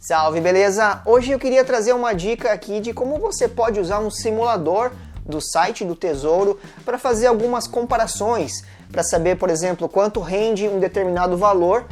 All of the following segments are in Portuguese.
Salve, beleza? Hoje eu queria trazer uma dica aqui de como você pode usar um simulador do site do Tesouro para fazer algumas comparações, para saber, por exemplo, quanto rende um determinado valor.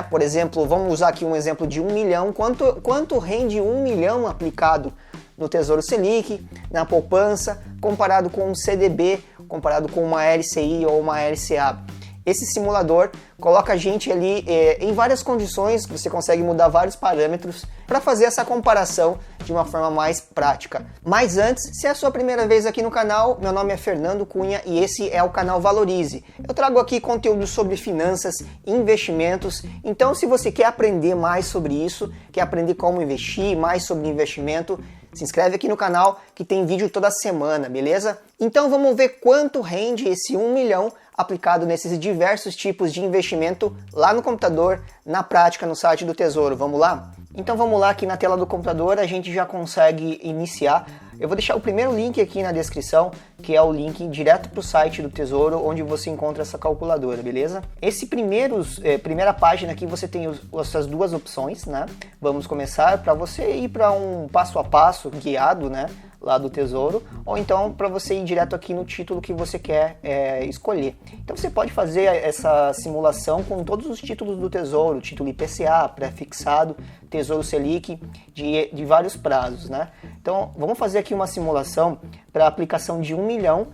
Por exemplo, vamos usar aqui um exemplo de 1 milhão, quanto rende 1 milhão aplicado no Tesouro Selic, na poupança, comparado com um CDB, comparado com uma LCI ou uma LCA. Esse simulador coloca a gente ali em várias condições, você consegue mudar vários parâmetros para fazer essa comparação de uma forma mais prática. Mas antes, se é a sua primeira vez aqui no canal, meu nome é Fernando Cunha e esse é o canal Valorize. Eu trago aqui conteúdo sobre finanças, investimentos, então se você quer aprender mais sobre isso, quer aprender como investir, mais sobre investimento, se inscreve aqui no canal que tem vídeo toda semana, beleza? Então vamos ver quanto rende esse 1 milhão aplicado nesses diversos tipos de investimento lá no computador, na prática, no site do Tesouro. Vamos lá? Então vamos lá, aqui na tela do computador a gente já consegue iniciar. Eu vou deixar o primeiro link aqui na descrição, que é o link direto para o site do Tesouro, onde você encontra essa calculadora, beleza? Esse primeira página aqui você tem essas duas opções, né? Vamos começar para você ir para um passo a passo guiado, né? Lá do Tesouro, ou então para você ir direto aqui no título que você quer escolher. Então você pode fazer essa simulação com todos os títulos do Tesouro, título IPCA, pré-fixado, Tesouro Selic, de vários prazos, né? Então vamos fazer aqui uma simulação para a aplicação de 1 milhão,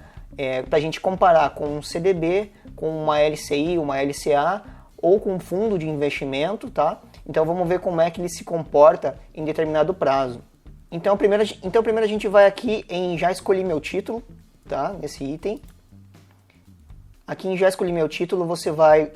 para a gente comparar com um CDB, com uma LCI, uma LCA, ou com um fundo de investimento, tá? Então vamos ver como é que ele se comporta em determinado prazo. Então primeiro a gente vai aqui em já escolhi meu título, tá? Nesse item. Aqui em já escolhi meu título, você vai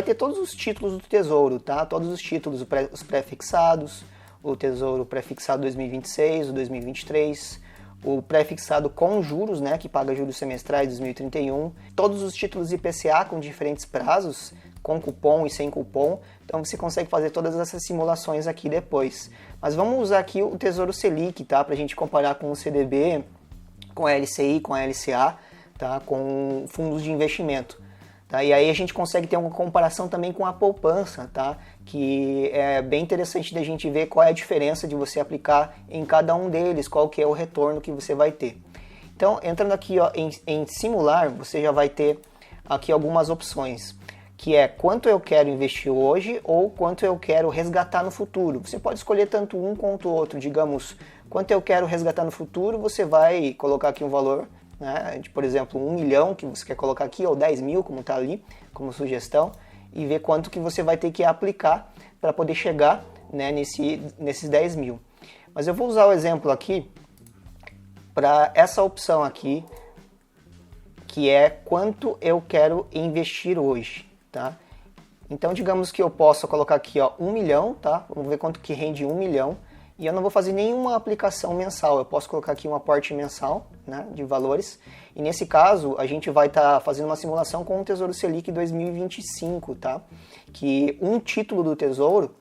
ter todos os títulos do Tesouro, tá? Todos os títulos, os pré-fixados, o Tesouro pré-fixado 2026, o 2023, o pré-fixado com juros, né, que paga juros semestrais 2031, todos os títulos IPCA com diferentes prazos, com cupom e sem cupom, então você consegue fazer todas essas simulações aqui depois. Mas vamos usar aqui o Tesouro Selic, tá, para a gente comparar com o CDB, com a LCI, com a LCA, tá, com fundos de investimento. Tá? E aí a gente consegue ter uma comparação também com a poupança, tá? Que é bem interessante da gente ver qual é a diferença de você aplicar em cada um deles, qual que é o retorno que você vai ter. Então, entrando aqui ó, em simular, você já vai ter aqui algumas opções, que é quanto eu quero investir hoje ou quanto eu quero resgatar no futuro. Você pode escolher tanto um quanto o outro, digamos, quanto eu quero resgatar no futuro, você vai colocar aqui um valor, né, de, por exemplo, 1 milhão que você quer colocar aqui, ou 10 mil, como está ali, como sugestão, e ver quanto que você vai ter que aplicar para poder chegar, né, nesses 10 mil. Mas eu vou usar o exemplo aqui para essa opção aqui, que é quanto eu quero investir hoje, tá? Então, digamos que eu possa colocar aqui, ó, 1 milhão, tá? Vamos ver quanto que rende 1 milhão. E eu não vou fazer nenhuma aplicação mensal, eu posso colocar aqui um aporte mensal, né, de valores. E nesse caso, a gente vai estar fazendo uma simulação com o Tesouro Selic 2025, tá? Que um título do Tesouro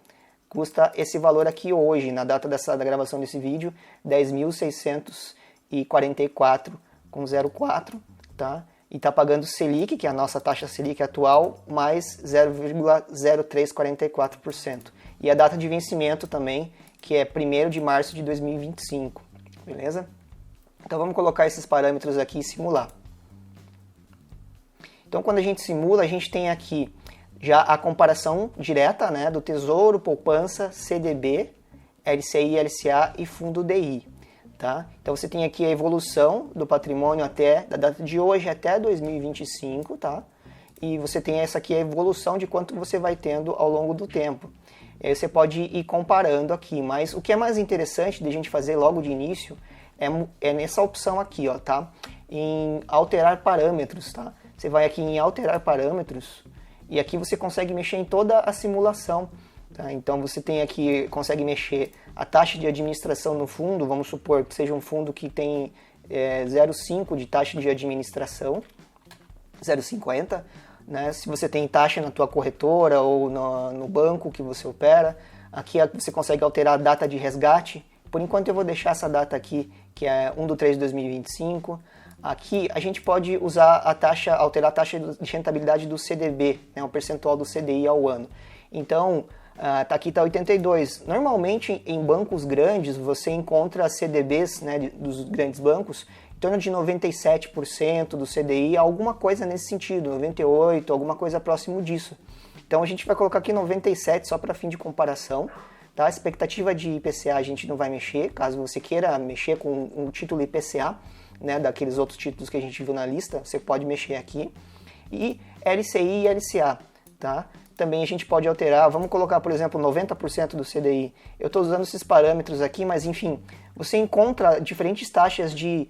custa esse valor aqui hoje, na data da gravação desse vídeo, 10.644,04, tá? E está pagando Selic, que é a nossa taxa Selic atual, mais 0,0344%. E a data de vencimento também, que é 1º de março de 2025, beleza? Então vamos colocar esses parâmetros aqui e simular. Então quando a gente simula, a gente tem aqui já a comparação direta, né, do Tesouro, poupança, CDB, LCI, LCA e fundo DI. Tá? Então você tem aqui a evolução do patrimônio da data de hoje até 2025, tá? E você tem essa aqui a evolução de quanto você vai tendo ao longo do tempo. E aí você pode ir comparando aqui, mas o que é mais interessante de a gente fazer logo de início é nessa opção aqui, ó, tá? Em alterar parâmetros, tá? Você vai aqui em alterar parâmetros e aqui você consegue mexer em toda a simulação. Tá? Então você tem aqui, consegue mexer a taxa de administração no fundo, vamos supor que seja um fundo que tem 0,5 de taxa de administração, 0,50, né? Se você tem taxa na tua corretora ou no banco que você opera, aqui você consegue alterar a data de resgate. Por enquanto eu vou deixar essa data aqui, que é 1/3/2025. Aqui a gente pode usar alterar a taxa de rentabilidade do CDB, né, o percentual do CDI ao ano. Então, Tá aqui está 82. Normalmente em bancos grandes você encontra CDBs, né, dos grandes bancos em torno de 97% do CDI, alguma coisa nesse sentido, 98%, alguma coisa próximo disso. Então a gente vai colocar aqui 97 só para fim de comparação. Tá? A expectativa de IPCA a gente não vai mexer, caso você queira mexer com um título IPCA, né, daqueles outros títulos que a gente viu na lista, você pode mexer aqui. E LCI e LCA, tá? Também a gente pode alterar, vamos colocar, por exemplo, 90% do CDI. Eu estou usando esses parâmetros aqui, mas enfim, você encontra diferentes taxas de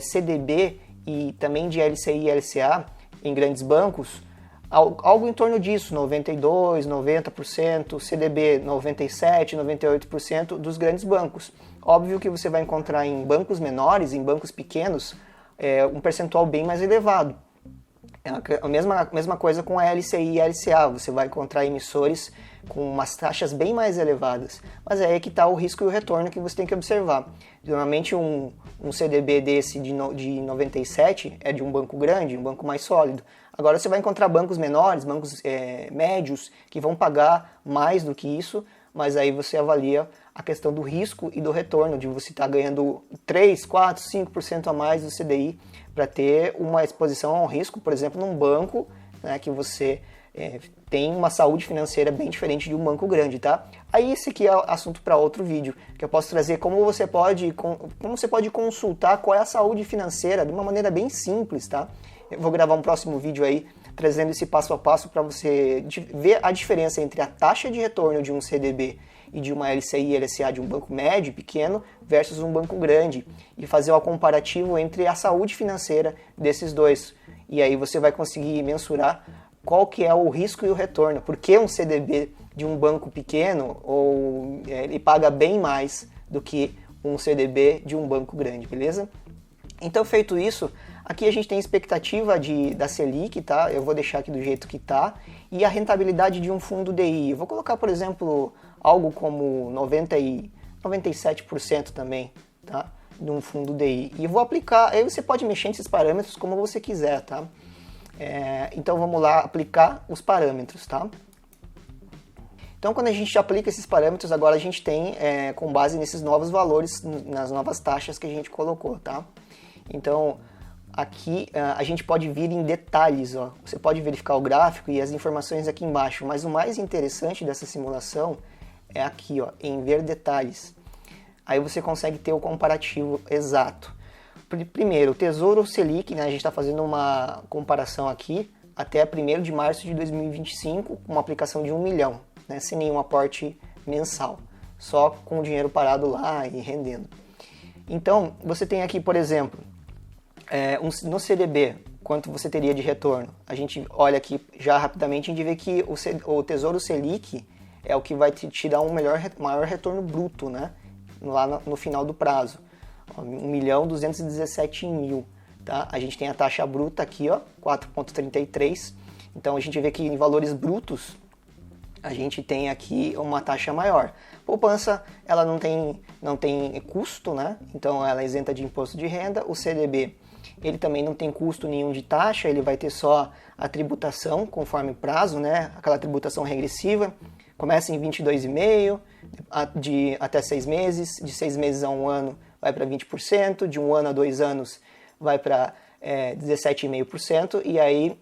CDB e também de LCI e LCA em grandes bancos, algo em torno disso, 92%, 90%, CDB 97%, 98% dos grandes bancos. Óbvio que você vai encontrar em bancos menores, em bancos pequenos, um percentual bem mais elevado. A mesma coisa com a LCI e a LCA, você vai encontrar emissores com umas taxas bem mais elevadas, mas é aí que está o risco e o retorno que você tem que observar. Normalmente um CDB desse de 97 é de um banco grande, um banco mais sólido. Agora você vai encontrar bancos menores, bancos médios, que vão pagar mais do que isso, mas aí você avalia a questão do risco e do retorno, de você estar ganhando 3, 4, 5% a mais do CDI para ter uma exposição ao risco, por exemplo, num banco, né, que você tem uma saúde financeira bem diferente de um banco grande, tá? Aí esse aqui é assunto para outro vídeo, que eu posso trazer como você pode consultar qual é a saúde financeira de uma maneira bem simples, tá? Eu vou gravar um próximo vídeo aí, trazendo esse passo a passo para você ver a diferença entre a taxa de retorno de um CDB e de uma LCI e LCA de um banco médio, pequeno, versus um banco grande, e fazer o comparativo entre a saúde financeira desses dois. E aí você vai conseguir mensurar qual que é o risco e o retorno. Porque um CDB de um banco pequeno, ele paga bem mais do que um CDB de um banco grande, beleza? Então, feito isso, aqui a gente tem expectativa da Selic, tá? Eu vou deixar aqui do jeito que tá. E a rentabilidade de um fundo DI. Eu vou colocar, por exemplo, algo como 97% também, tá? De um fundo DI. E eu vou aplicar, aí você pode mexer nesses parâmetros como você quiser, tá? Então vamos lá aplicar os parâmetros, tá? Então quando a gente aplica esses parâmetros, agora a gente tem, com base nesses novos valores, nas novas taxas que a gente colocou, tá? Então aqui a gente pode vir em detalhes, ó. Você pode verificar o gráfico e as informações aqui embaixo, mas o mais interessante dessa simulação é aqui, ó, em ver detalhes. Aí você consegue ter o comparativo exato. Primeiro, o Tesouro Selic, né, a gente está fazendo uma comparação aqui até 1º de março de 2025, com uma aplicação de 1 milhão, né, sem nenhum aporte mensal, só com o dinheiro parado lá e rendendo. Então, você tem aqui, por exemplo, no CDB, quanto você teria de retorno. A gente olha aqui já rapidamente e a gente vê que o Tesouro Selic é o que vai te dar um maior retorno bruto, né, lá no final do prazo. 1.217.000, tá? A gente tem a taxa bruta aqui, ó, 4,33. Então a gente vê que em valores brutos a gente tem aqui uma taxa maior. Poupança, ela não tem custo, né? Então ela é isenta de imposto de renda. O CDB, ele também não tem custo nenhum de taxa, ele vai ter só a tributação conforme prazo, né? Aquela tributação regressiva. Começa em 22,5 até 6 meses, de 6 meses a 1 ano vai para 20%, de 1 ano a 2 anos vai para 17,5%, e aí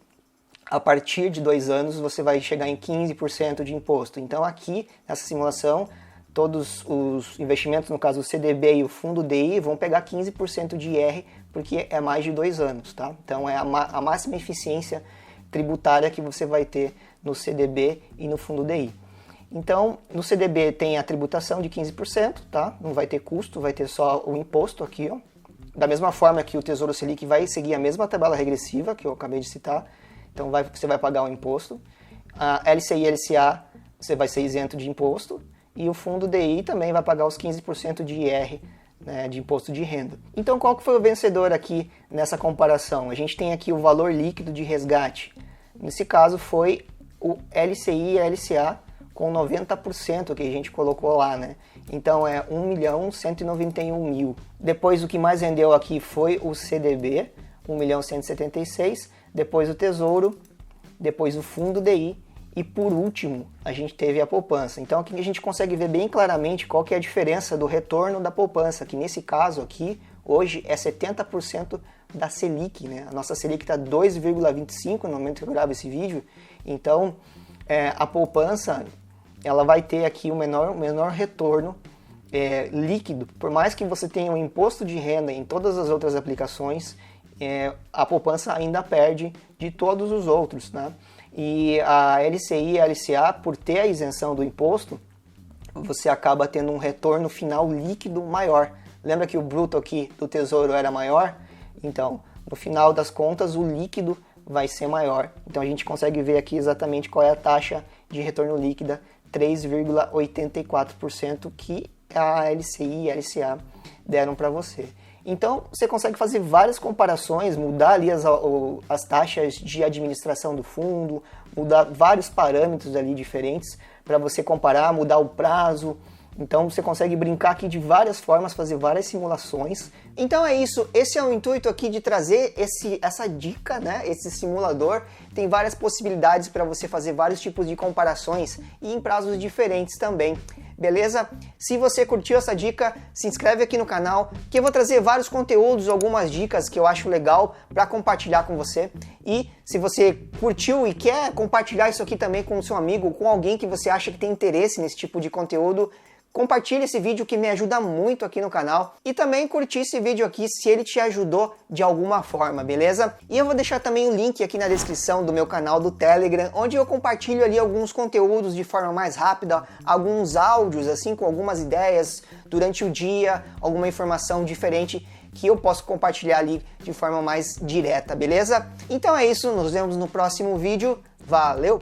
a partir de 2 anos você vai chegar em 15% de imposto. Então aqui, nessa simulação, todos os investimentos, no caso o CDB e o fundo DI, vão pegar 15% de IR, porque é mais de 2 anos, tá? Então é a máxima eficiência tributária que você vai ter no CDB e no fundo DI. Então, no CDB tem a tributação de 15%, tá? Não vai ter custo, vai ter só o imposto aqui, ó. Da mesma forma que o Tesouro Selic vai seguir a mesma tabela regressiva que eu acabei de citar, então você vai pagar o imposto. A LCI e LCA você vai ser isento de imposto, e o fundo DI também vai pagar os 15% de IR, né, de imposto de renda. Então, qual que foi o vencedor aqui nessa comparação? A gente tem aqui o valor líquido de resgate. Nesse caso foi o LCI e LCA, com 90% que a gente colocou lá, né? Então é 1.191.000. Depois o que mais rendeu aqui foi o CDB, 1.176.000, depois o Tesouro, depois o Fundo DI e por último a gente teve a poupança. Então aqui a gente consegue ver bem claramente qual que é a diferença do retorno da poupança, que nesse caso aqui, hoje é 70% da Selic, né? A nossa Selic está 2,25 no momento que eu gravo esse vídeo, então a poupança ela vai ter aqui o menor retorno líquido, por mais que você tenha um imposto de renda em todas as outras aplicações, a poupança ainda perde de todos os outros, né? E a LCI e a LCA, por ter a isenção do imposto, você acaba tendo um retorno final líquido maior. Lembra que o bruto aqui do Tesouro era maior? Então, no final das contas, o líquido vai ser maior. Então a gente consegue ver aqui exatamente qual é a taxa de retorno líquida, 3,84%, que a LCI e a LCA deram para você. Então você consegue fazer várias comparações, mudar ali as taxas de administração do fundo, mudar vários parâmetros ali diferentes para você comparar, mudar o prazo. Então você consegue brincar aqui de várias formas, fazer várias simulações. Então é isso, esse é o intuito aqui de trazer essa dica, né? Esse simulador tem várias possibilidades para você fazer vários tipos de comparações e em prazos diferentes também. Beleza? Se você curtiu essa dica, se inscreve aqui no canal, que eu vou trazer vários conteúdos, algumas dicas que eu acho legal para compartilhar com você. E se você curtiu e quer compartilhar isso aqui também com o seu amigo, com alguém que você acha que tem interesse nesse tipo de conteúdo, compartilhe esse vídeo que me ajuda muito aqui no canal e também curtir esse vídeo aqui se ele te ajudou de alguma forma, beleza? E eu vou deixar também o link aqui na descrição do meu canal do Telegram, onde eu compartilho ali alguns conteúdos de forma mais rápida, alguns áudios assim com algumas ideias durante o dia, alguma informação diferente que eu posso compartilhar ali de forma mais direta, beleza? Então é isso, nos vemos no próximo vídeo, valeu!